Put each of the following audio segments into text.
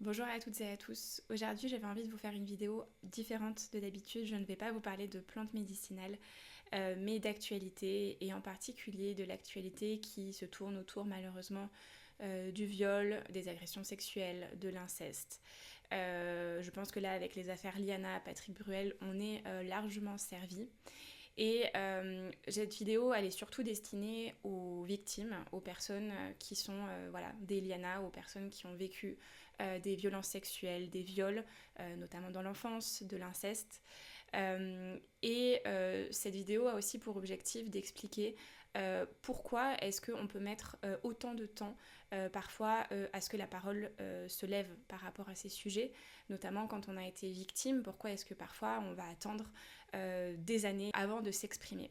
Bonjour à toutes et à tous. Aujourd'hui, j'avais envie de vous faire une vidéo différente de d'habitude. Je ne vais pas vous parler de plantes médicinales, mais d'actualité et en particulier de l'actualité qui se tourne autour malheureusement du viol, des agressions sexuelles, de l'inceste. Je pense que là, avec les affaires Liana, Patrick Bruel, on est largement servi. Et cette vidéo, elle est surtout destinée aux victimes, aux personnes qui sont des Liana, aux personnes qui ont vécu des violences sexuelles, des viols, notamment dans l'enfance, de l'inceste. Cette vidéo a aussi pour objectif d'expliquer pourquoi est-ce qu'on peut mettre autant de temps parfois à ce que la parole se lève par rapport à ces sujets, notamment quand on a été victime, pourquoi est-ce que parfois on va attendre des années avant de s'exprimer.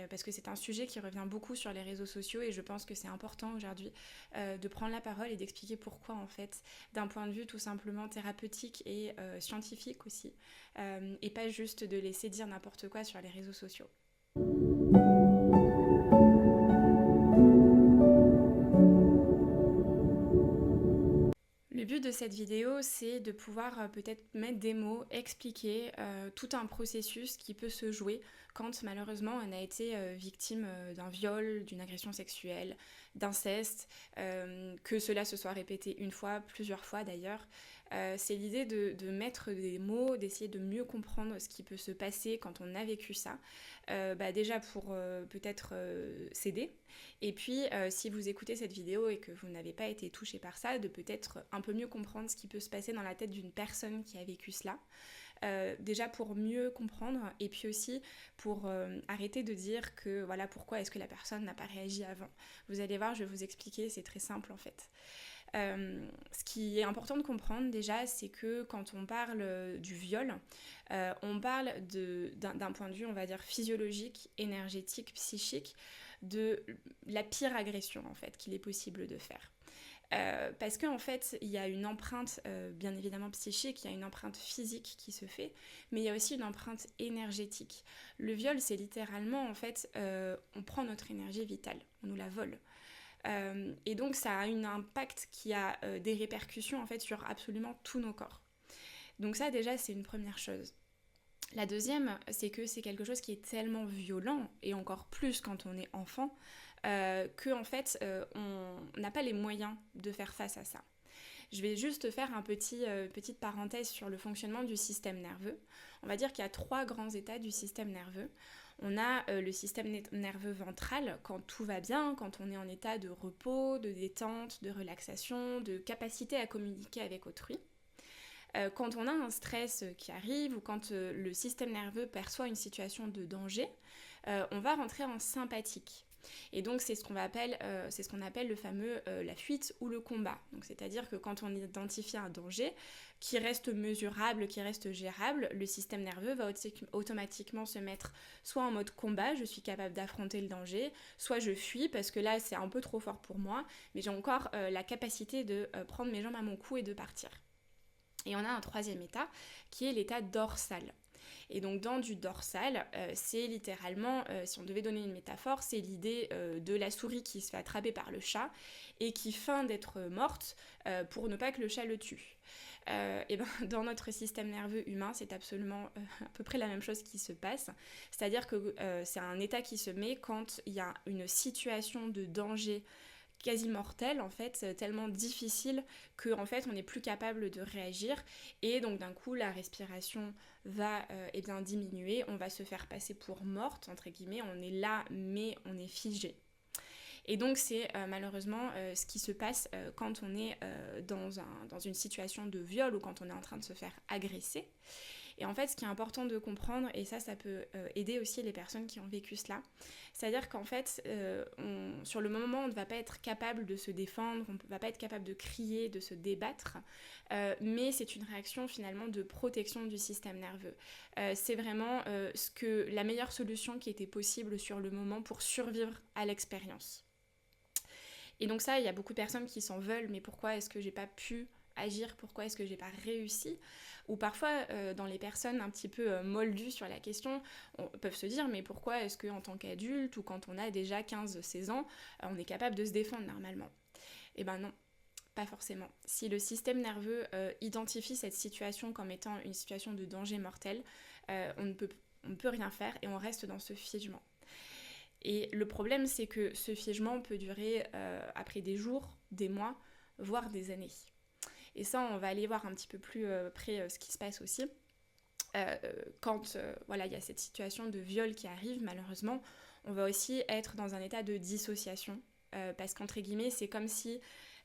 Parce que c'est un sujet qui revient beaucoup sur les réseaux sociaux et je pense que c'est important aujourd'hui de prendre la parole et d'expliquer pourquoi en fait, d'un point de vue tout simplement thérapeutique et scientifique aussi, et pas juste de laisser dire n'importe quoi sur les réseaux sociaux. Le but de cette vidéo, c'est de pouvoir peut-être mettre des mots, expliquer tout un processus qui peut se jouer quand malheureusement on a été victime d'un viol, d'une agression sexuelle, d'inceste, que cela se soit répété une fois, plusieurs fois d'ailleurs. C'est l'idée de mettre des mots, d'essayer de mieux comprendre ce qui peut se passer quand on a vécu ça. Déjà pour peut-être s'aider. Et puis si vous écoutez cette vidéo et que vous n'avez pas été touché par ça, de peut-être un peu mieux comprendre ce qui peut se passer dans la tête d'une personne qui a vécu cela. Déjà pour mieux comprendre et puis aussi pour arrêter de dire que voilà pourquoi est-ce que la personne n'a pas réagi avant. Vous allez voir, je vais vous expliquer, c'est très simple en fait. Ce qui est important de comprendre déjà, c'est que quand on parle du viol, on parle d'un point de vue, on va dire, physiologique, énergétique, psychique, de la pire agression en fait qu'il est possible de faire. Parce qu'en fait, il y a une empreinte, bien évidemment psychique, il y a une empreinte physique qui se fait, mais il y a aussi une empreinte énergétique. Le viol, c'est littéralement, en fait, on prend notre énergie vitale, on nous la vole. Et donc ça a un impact qui a des répercussions en fait sur absolument tous nos corps. Donc ça déjà c'est une première chose. La deuxième, c'est que c'est quelque chose qui est tellement violent, et encore plus quand on est enfant, qu'en fait on n'a pas les moyens de faire face à ça. Je vais juste faire petite parenthèse sur le fonctionnement du système nerveux. On va dire qu'il y a 3 grands états du système nerveux. On a le système nerveux ventral quand tout va bien, quand on est en état de repos, de détente, de relaxation, de capacité à communiquer avec autrui. Quand on a un stress qui arrive ou quand le système nerveux perçoit une situation de danger, on va rentrer en sympathique. Et donc c'est ce qu'on appelle le fameux la fuite ou le combat. Donc c'est-à-dire que quand on identifie un danger qui reste mesurable, qui reste gérable, le système nerveux va automatiquement se mettre soit en mode combat, je suis capable d'affronter le danger, soit je fuis parce que là c'est un peu trop fort pour moi, mais j'ai encore la capacité de prendre mes jambes à mon cou et de partir. Et on a un 3e état qui est l'état dorsal. Et donc dans du dorsal, c'est littéralement, si on devait donner une métaphore, c'est l'idée de la souris qui se fait attraper par le chat et qui feint d'être morte pour ne pas que le chat le tue. Dans notre système nerveux humain, c'est absolument à peu près la même chose qui se passe. C'est-à-dire que c'est un état qui se met quand il y a une situation de danger quasi mortel en fait, tellement difficile que en fait on n'est plus capable de réagir et donc d'un coup la respiration va diminuer, on va se faire passer pour morte entre guillemets, on est là mais on est figé. Et donc c'est malheureusement ce qui se passe quand on est dans une situation de viol ou quand on est en train de se faire agresser. Et en fait, ce qui est important de comprendre, et ça peut aider aussi les personnes qui ont vécu cela, c'est-à-dire qu'en fait, sur le moment, on ne va pas être capable de se défendre, on ne va pas être capable de crier, de se débattre, mais c'est une réaction finalement de protection du système nerveux. C'est vraiment la meilleure solution qui était possible sur le moment pour survivre à l'expérience. Et donc ça, il y a beaucoup de personnes qui s'en veulent, mais pourquoi est-ce que j'ai pas pu agir, pourquoi est-ce que j'ai pas réussi, ou parfois dans les personnes un petit peu moldues sur la question peuvent se dire mais pourquoi est-ce qu'en tant qu'adulte ou quand on a déjà 15-16 ans on est capable de se défendre normalement. Eh ben non, pas forcément. Si le système nerveux identifie cette situation comme étant une situation de danger mortel, on ne peut rien faire et on reste dans ce figement. Et le problème, c'est que ce figement peut durer après des jours, des mois, voire des années. Et ça, on va aller voir un petit peu plus près ce qui se passe aussi. Quand il y a cette situation de viol qui arrive, malheureusement, on va aussi être dans un état de dissociation. Parce qu'entre guillemets, c'est comme si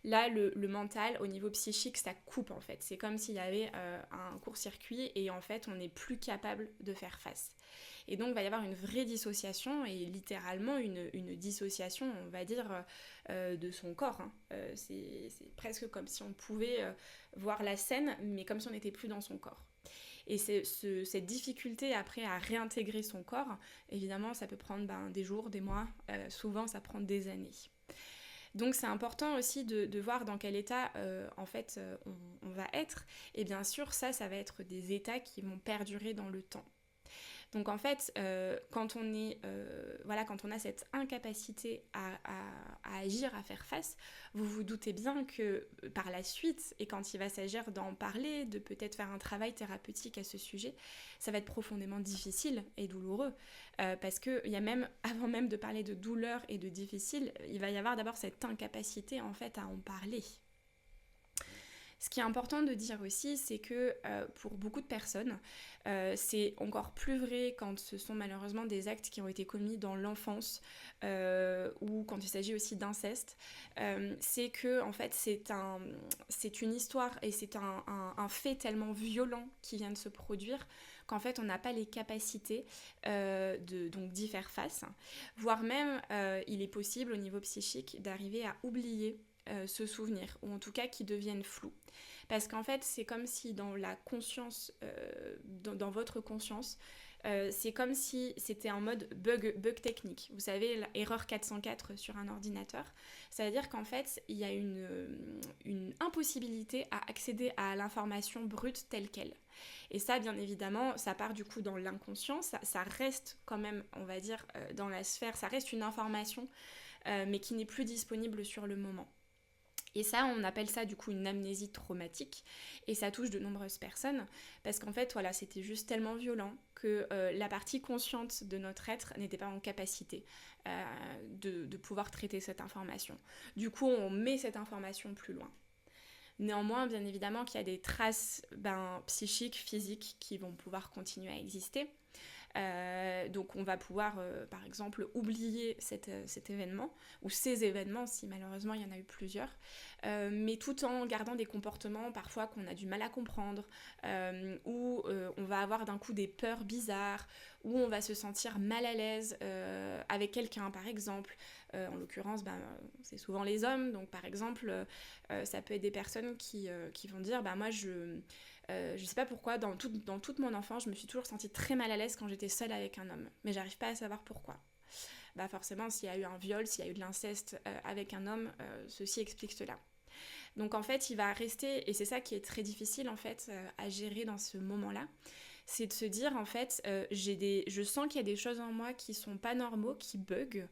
là, le mental, au niveau psychique, ça coupe en fait. C'est comme s'il y avait un court-circuit et en fait, on n'est plus capable de faire face. Et donc, il va y avoir une vraie dissociation et littéralement une dissociation, on va dire, de son corps. Hein. C'est presque comme si on pouvait voir la scène, mais comme si on n'était plus dans son corps. Et cette difficulté après à réintégrer son corps, évidemment, ça peut prendre des jours, des mois, souvent ça prend des années. Donc c'est important aussi de voir dans quel état on va être. Et bien sûr, ça va être des états qui vont perdurer dans le temps. Donc en fait, quand on a cette incapacité à agir, à faire face, vous vous doutez bien que par la suite, et quand il va s'agir d'en parler, de peut-être faire un travail thérapeutique à ce sujet, ça va être profondément difficile et douloureux. Parce que avant même de parler de douleur et de difficile, il va y avoir d'abord cette incapacité en fait à en parler. Ce qui est important de dire aussi, c'est que pour beaucoup de personnes, c'est encore plus vrai quand ce sont malheureusement des actes qui ont été commis dans l'enfance ou quand il s'agit aussi d'inceste, c'est que en fait c'est une histoire et c'est un fait tellement violent qui vient de se produire qu'en fait on n'a pas les capacités donc d'y faire face, voire même il est possible au niveau psychique d'arriver à oublier ce souvenir, ou en tout cas qui deviennent flous. Parce qu'en fait, c'est comme si dans la conscience, dans votre conscience, c'est comme si c'était en mode bug technique. Vous savez, l'erreur 404 sur un ordinateur. Ça veut dire qu'en fait, il y a une impossibilité à accéder à l'information brute telle qu'elle. Et ça, bien évidemment, ça part du coup dans l'inconscient. Ça reste quand même, on va dire, dans la sphère, ça reste une information, mais qui n'est plus disponible sur le moment. Et ça, on appelle ça du coup une amnésie traumatique, et ça touche de nombreuses personnes, parce qu'en fait, voilà, c'était juste tellement violent que la partie consciente de notre être n'était pas en capacité de pouvoir traiter cette information. Du coup, on met cette information plus loin. Néanmoins, bien évidemment qu'il y a des traces psychiques, physiques qui vont pouvoir continuer à exister. Donc on va pouvoir par exemple oublier cet événement ou ces événements si malheureusement il y en a eu plusieurs, mais tout en gardant des comportements parfois qu'on a du mal à comprendre, où on va avoir d'un coup des peurs bizarres, où on va se sentir mal à l'aise avec quelqu'un par exemple. En l'occurrence c'est souvent les hommes, donc par exemple ça peut être des personnes qui vont dire moi je sais pas pourquoi, dans toute mon enfance, je me suis toujours sentie très mal à l'aise quand j'étais seule avec un homme. Mais j'arrive pas à savoir pourquoi. Forcément, s'il y a eu un viol, s'il y a eu de l'inceste avec un homme, ceci explique cela. Donc en fait, il va rester, et c'est ça qui est très difficile en fait à gérer dans ce moment-là, c'est de se dire en fait, je sens qu'il y a des choses en moi qui sont pas normaux, qui bug.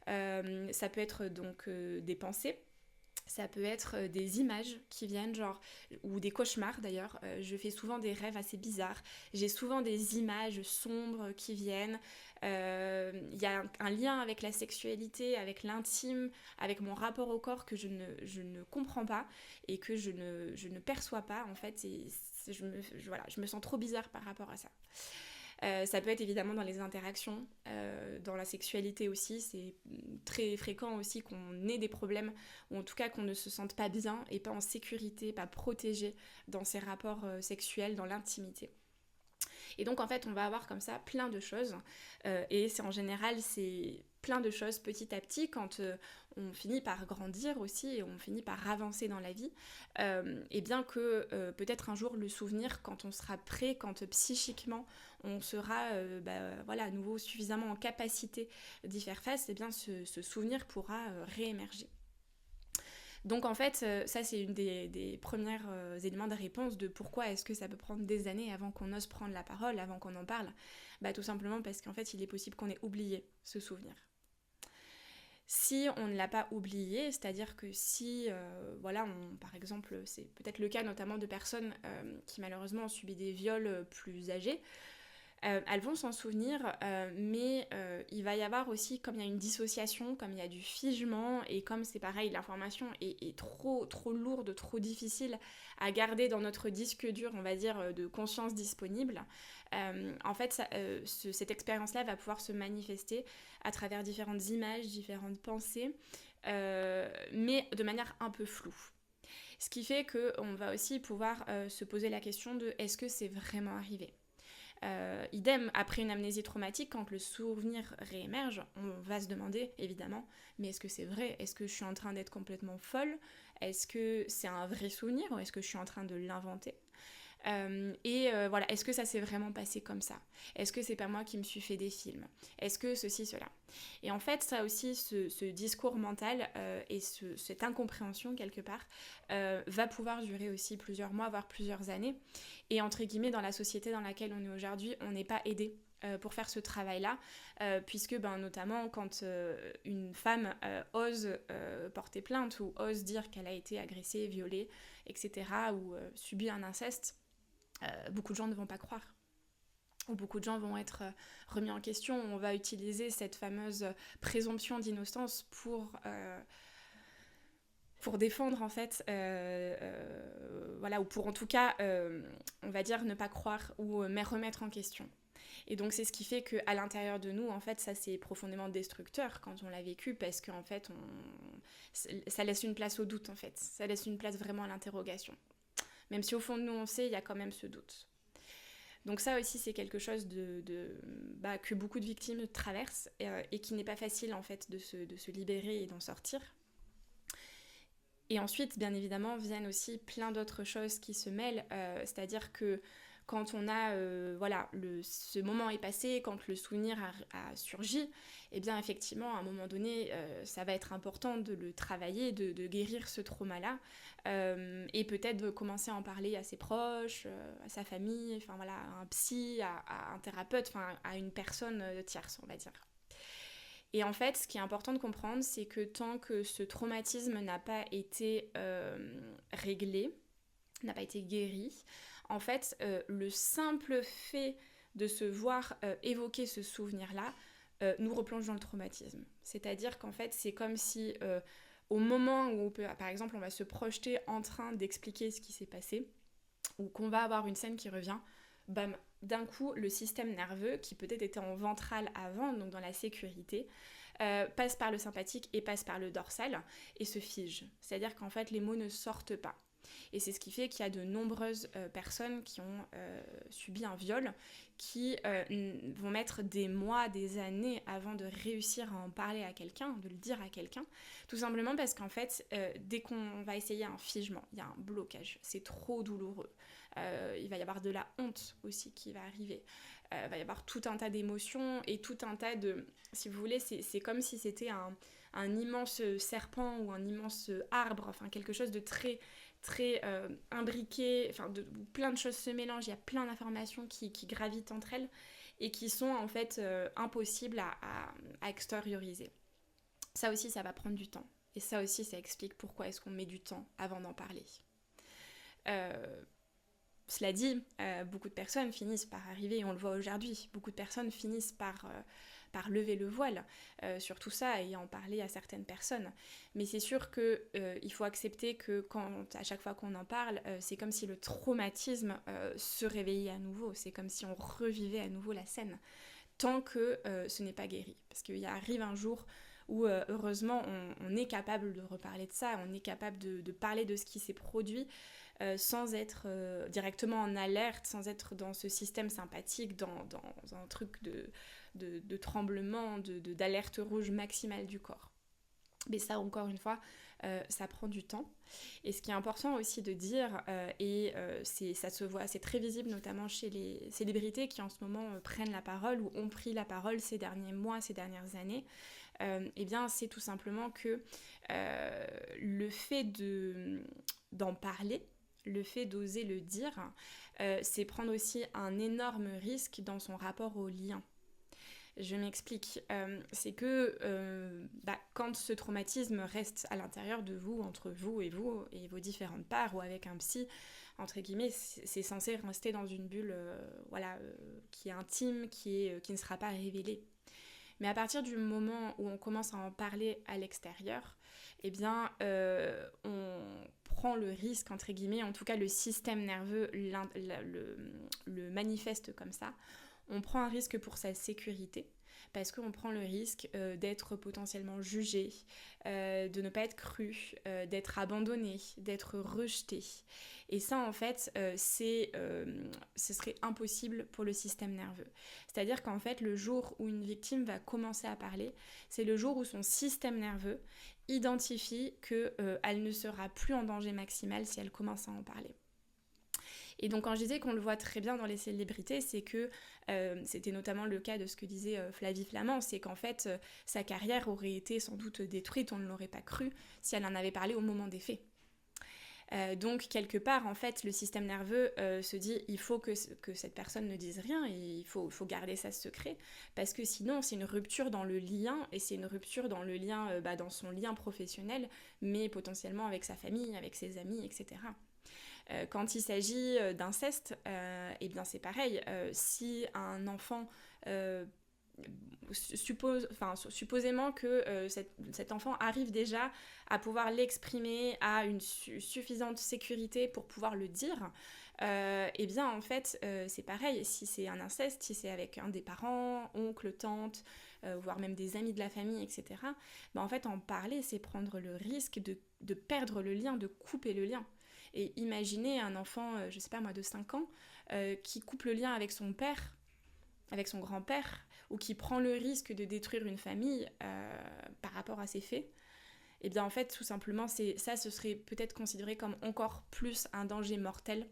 Ça peut être donc des pensées. Ça peut être des images qui viennent, ou des cauchemars d'ailleurs. Je fais souvent des rêves assez bizarres. J'ai souvent des images sombres qui viennent. Il y a un lien avec la sexualité, avec l'intime, avec mon rapport au corps que je ne comprends pas et que je ne perçois pas en fait. Je me sens trop bizarre par rapport à ça. Ça peut être évidemment dans les interactions, dans la sexualité aussi, c'est très fréquent aussi qu'on ait des problèmes, ou en tout cas qu'on ne se sente pas bien et pas en sécurité, pas protégé dans ses rapports sexuels, dans l'intimité. Et donc en fait on va avoir comme ça plein de choses, et c'est en général c'est plein de choses petit à petit quand on finit par grandir aussi et on finit par avancer dans la vie, et bien que peut-être un jour le souvenir, quand on sera prêt, quand psychiquement on sera à nouveau suffisamment en capacité d'y faire face, et bien ce souvenir pourra réémerger. Donc en fait, ça c'est une des premiers éléments de réponse de pourquoi est-ce que ça peut prendre des années avant qu'on ose prendre la parole, avant qu'on en parle. Tout simplement parce qu'en fait, il est possible qu'on ait oublié ce souvenir. Si on ne l'a pas oublié, c'est-à-dire que si, voilà, par exemple, c'est peut-être le cas notamment de personnes qui malheureusement ont subi des viols plus âgées, elles vont s'en souvenir, mais il va y avoir aussi, comme il y a une dissociation, comme il y a du figement, et comme c'est pareil, l'information est trop, trop lourde, trop difficile à garder dans notre disque dur, on va dire, de conscience disponible, en fait, cette expérience-là va pouvoir se manifester à travers différentes images, différentes pensées, mais de manière un peu floue. Ce qui fait qu'on va aussi pouvoir se poser la question de est-ce que c'est vraiment arrivé ? Idem, après une amnésie traumatique, quand le souvenir réémerge, on va se demander, évidemment, mais est-ce que c'est vrai ? Est-ce que je suis en train d'être complètement folle ? Est-ce que c'est un vrai souvenir ou est-ce que je suis en train de l'inventer ? Voilà, est-ce que ça s'est vraiment passé comme ça ? Est-ce que c'est pas moi qui me suis fait des films ? Est-ce que ceci, cela ? Et en fait, ça aussi, ce discours mental et cette incompréhension, quelque part, va pouvoir durer aussi plusieurs mois, voire plusieurs années. Et entre guillemets, dans la société dans laquelle on est aujourd'hui, on n'est pas aidé pour faire ce travail-là, puisque notamment quand une femme ose porter plainte ou ose dire qu'elle a été agressée, violée, etc., ou subit un inceste, beaucoup de gens ne vont pas croire. Ou beaucoup de gens vont être remis en question. On va utiliser cette fameuse présomption d'innocence pour défendre en fait, voilà, ou pour en tout cas, on va dire ne pas croire ou remettre en question. Et donc c'est ce qui fait qu'à l'intérieur de nous, en fait, ça c'est profondément destructeur quand on l'a vécu, parce qu'en fait, ça laisse une place au doute en fait. Ça laisse une place vraiment à l'interrogation. Même si au fond de nous on sait, il y a quand même ce doute. Donc ça aussi c'est quelque chose que beaucoup de victimes traversent et qui n'est pas facile en fait de se libérer et d'en sortir. Et ensuite, bien évidemment, viennent aussi plein d'autres choses qui se mêlent, c'est-à-dire que quand on a, ce moment est passé, quand le souvenir a surgi, eh bien effectivement, à un moment donné, ça va être important de le travailler, de guérir ce trauma-là, et peut-être de commencer à en parler à ses proches, à sa famille, enfin voilà, à un psy, à un thérapeute, enfin à une personne tierce, on va dire. Et en fait, ce qui est important de comprendre, c'est que tant que ce traumatisme n'a pas été réglé, n'a pas été guéri, en fait, le simple fait de se voir évoquer ce souvenir-là nous replonge dans le traumatisme. C'est-à-dire qu'en fait, c'est comme si au moment où, par exemple, on va se projeter en train d'expliquer ce qui s'est passé, ou qu'on va avoir une scène qui revient, bam, d'un coup, le système nerveux, qui peut-être était en ventral avant, donc dans la sécurité, passe par le sympathique et passe par le dorsal et se fige. C'est-à-dire qu'en fait, les mots ne sortent pas. Et c'est ce qui fait qu'il y a de nombreuses personnes qui ont subi un viol qui vont mettre des mois, des années avant de réussir à en parler à quelqu'un, de le dire à quelqu'un, tout simplement parce qu'en fait, dès qu'on va essayer un figement, il y a un blocage, c'est trop douloureux. Il va y avoir de la honte aussi qui va arriver. Il va y avoir tout un tas d'émotions et tout un tas de... Si vous voulez, c'est comme si c'était un immense serpent ou un immense arbre, enfin quelque chose de très imbriqué, enfin plein de choses se mélangent, il y a plein d'informations qui gravitent entre elles et qui sont en fait impossibles à extérioriser. Ça aussi, ça va prendre du temps. Et ça aussi, ça explique pourquoi est-ce qu'on met du temps avant d'en parler. Cela dit, beaucoup de personnes finissent par arriver, et on le voit aujourd'hui, beaucoup de personnes finissent par lever le voile sur tout ça et en parler à certaines personnes. Mais c'est sûr qu'il faut accepter que à chaque fois qu'on en parle, c'est comme si le traumatisme se réveillait à nouveau, c'est comme si on revivait à nouveau la scène, tant que ce n'est pas guéri. Parce qu'il arrive un jour où heureusement on est capable de reparler de ça, on est capable de parler de ce qui s'est produit, sans être directement en alerte, sans être dans ce système sympathique, dans un truc de tremblement, d'alerte rouge maximale du corps. Mais ça, encore une fois, ça prend du temps. Et ce qui est important aussi de dire, ça se voit, c'est très visible notamment chez les célébrités qui en ce moment prennent la parole ou ont pris la parole ces derniers mois, ces dernières années, eh bien c'est tout simplement que le fait d'en parler, le fait d'oser le dire, c'est prendre aussi un énorme risque dans son rapport au lien. Je m'explique. C'est que quand ce traumatisme reste à l'intérieur de vous, entre vous et vos différentes parts, ou avec un psy, entre guillemets, c'est censé rester dans une bulle qui est intime, qui ne sera pas révélée. Mais à partir du moment où on commence à en parler à l'extérieur, eh bien, on prend le risque, entre guillemets, en tout cas le système nerveux le manifeste comme ça, on prend un risque pour sa sécurité, parce qu'on prend le risque d'être potentiellement jugé, de ne pas être cru, d'être abandonné, d'être rejeté. Et ça, en fait, ce serait impossible pour le système nerveux. C'est-à-dire qu'en fait, le jour où une victime va commencer à parler, c'est le jour où son système nerveux identifie qu'elle ne sera plus en danger maximal si elle commence à en parler. Et donc quand je disais qu'on le voit très bien dans les célébrités, c'est que c'était notamment le cas de ce que disait Flavie Flament, c'est qu'en fait sa carrière aurait été sans doute détruite, on ne l'aurait pas cru, si elle en avait parlé au moment des faits. Donc quelque part en fait le système nerveux se dit il faut que cette personne ne dise rien et il faut garder ça secret parce que sinon c'est une rupture dans le lien et c'est une rupture dans le lien dans son lien professionnel mais potentiellement avec sa famille, avec ses amis, etc. Quand il s'agit d'inceste, eh bien c'est pareil. Si un enfant supposément que cet enfant arrive déjà à pouvoir l'exprimer, à une suffisante sécurité pour pouvoir le dire, et bien en fait c'est pareil, si c'est un inceste, si c'est avec un des parents, oncle, tante, voire même des amis de la famille, etc., en fait en parler c'est prendre le risque de perdre le lien, de couper le lien. Et imaginez un enfant, je sais pas moi, de 5 ans, qui coupe le lien avec son père, avec son grand-père, ou qui prend le risque de détruire une famille par rapport à ses faits, et bien en fait tout simplement ce serait peut-être considéré comme encore plus un danger mortel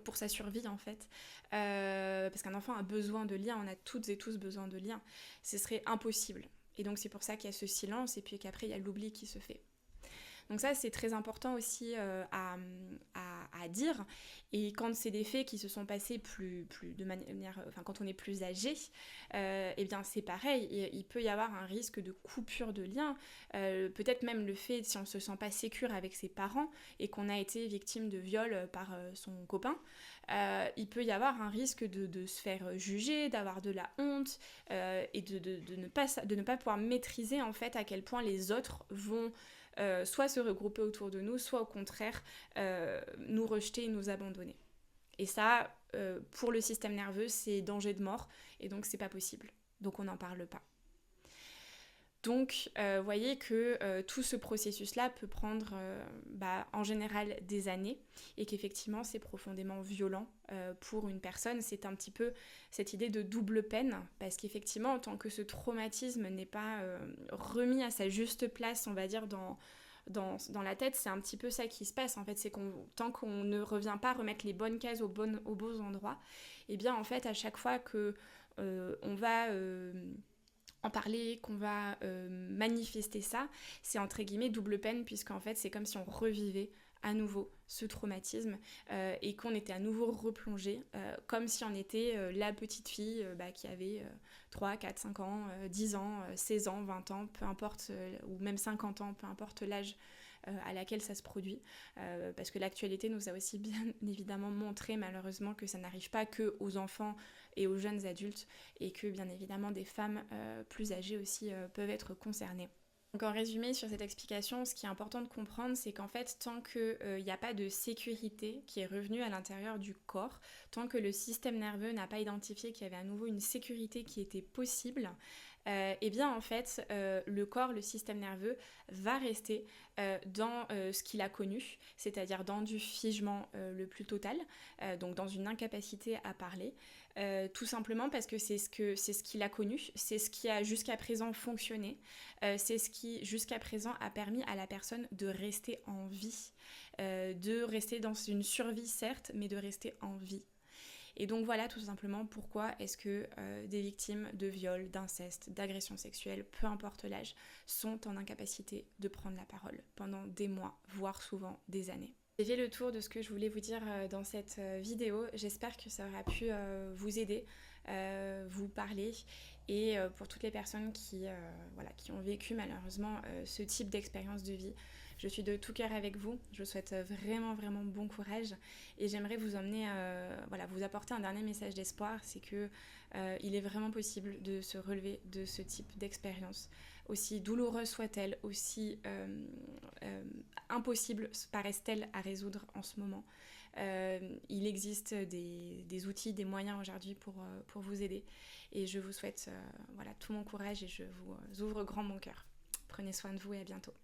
pour sa survie en fait, parce qu'un enfant a besoin de liens, on a toutes et tous besoin de liens, ce serait impossible. Et donc c'est pour ça qu'il y a ce silence et puis qu'après il y a l'oubli qui se fait. Donc ça, c'est très important aussi à dire. Et quand c'est des faits qui se sont passés quand on est plus âgé, eh bien c'est pareil. Il peut y avoir un risque de coupure de lien. Peut-être même le fait, si on ne se sent pas sécure avec ses parents et qu'on a été victime de viol par son copain, il peut y avoir un risque de se faire juger, d'avoir de la honte et de ne pas pouvoir maîtriser en fait à quel point les autres vont soit se regrouper autour de nous, soit au contraire nous rejeter et nous abandonner. Et ça, pour le système nerveux, c'est danger de mort, et donc c'est pas possible. Donc on n'en parle pas. Donc, voyez que tout ce processus-là peut prendre en général des années et qu'effectivement, c'est profondément violent pour une personne. C'est un petit peu cette idée de double peine parce qu'effectivement, tant que ce traumatisme n'est pas remis à sa juste place, on va dire, dans la tête, c'est un petit peu ça qui se passe. En fait, c'est tant qu'on ne revient pas remettre les bonnes cases aux beaux endroits, et bien en fait, à chaque fois que on va... en parler, qu'on va manifester ça, c'est entre guillemets double peine puisqu'en fait c'est comme si on revivait à nouveau ce traumatisme et qu'on était à nouveau replongé comme si on était la petite fille qui avait 3, 4, 5 ans, 10 ans, 16 ans, 20 ans, peu importe, ou même 50 ans, peu importe l'âge à laquelle ça se produit, parce que l'actualité nous a aussi bien évidemment montré malheureusement que ça n'arrive pas que aux enfants et aux jeunes adultes et que bien évidemment des femmes plus âgées aussi peuvent être concernées. Donc en résumé sur cette explication, ce qui est important de comprendre, c'est qu'en fait, tant qu'il n'y a pas de sécurité qui est revenue à l'intérieur du corps, tant que le système nerveux n'a pas identifié qu'il y avait à nouveau une sécurité qui était possible, et bien en fait le corps, le système nerveux va rester dans ce qu'il a connu, c'est-à-dire dans du figement le plus total, donc dans une incapacité à parler, tout simplement parce que c'est ce qu'il a connu, c'est ce qui a jusqu'à présent fonctionné, c'est ce qui jusqu'à présent a permis à la personne de rester en vie, de rester dans une survie certes, mais de rester en vie. Et donc voilà tout simplement pourquoi est-ce que des victimes de viol, d'inceste, d'agression sexuelle, peu importe l'âge, sont en incapacité de prendre la parole pendant des mois, voire souvent des années. J'ai fait le tour de ce que je voulais vous dire dans cette vidéo. J'espère que ça aura pu vous aider, vous parler Et pour toutes les personnes qui ont vécu malheureusement ce type d'expérience de vie, je suis de tout cœur avec vous. Je vous souhaite vraiment, vraiment bon courage. Et j'aimerais vous emmener, vous apporter un dernier message d'espoir, c'est que il est vraiment possible de se relever de ce type d'expérience. Aussi douloureuse soit-elle, aussi impossible paraisse-t-elle à résoudre en ce moment. Il existe des outils, des moyens aujourd'hui pour vous aider. Et je vous souhaite tout mon courage et je vous ouvre grand mon cœur. Prenez soin de vous et à bientôt.